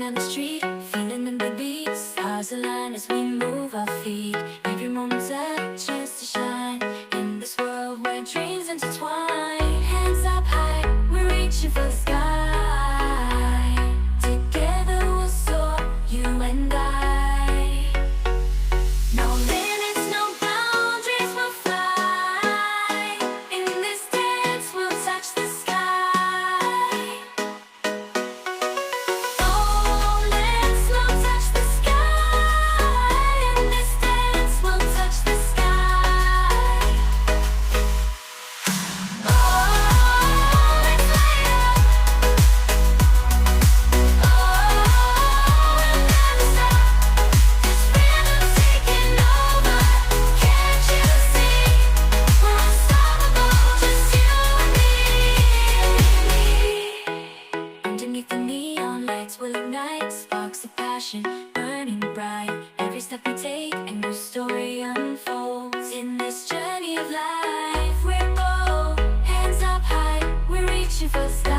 down the street, feeling the big beats. Stars align as we move our feet. Every moment's a chance to shine in this world where dreams intertwine. Hands up high, we're reaching for the sky. Together we'll soar, you and I. No limits, no boundaries, we'll fly. In this dance we'll touch the sky. Oh, let's not touch the sky. In this dance we'll touch the sky. Oh, let's light up. Oh, we'll never stop. This rhythm's taking over. Can't you see? We're unstoppable, just you and me. Underneath the neon lights will ignite sparks of passion, burning bright. Every step we take, a new story unfolds. In this journey of life, we're bold. Hands up high, we're reaching for the sky.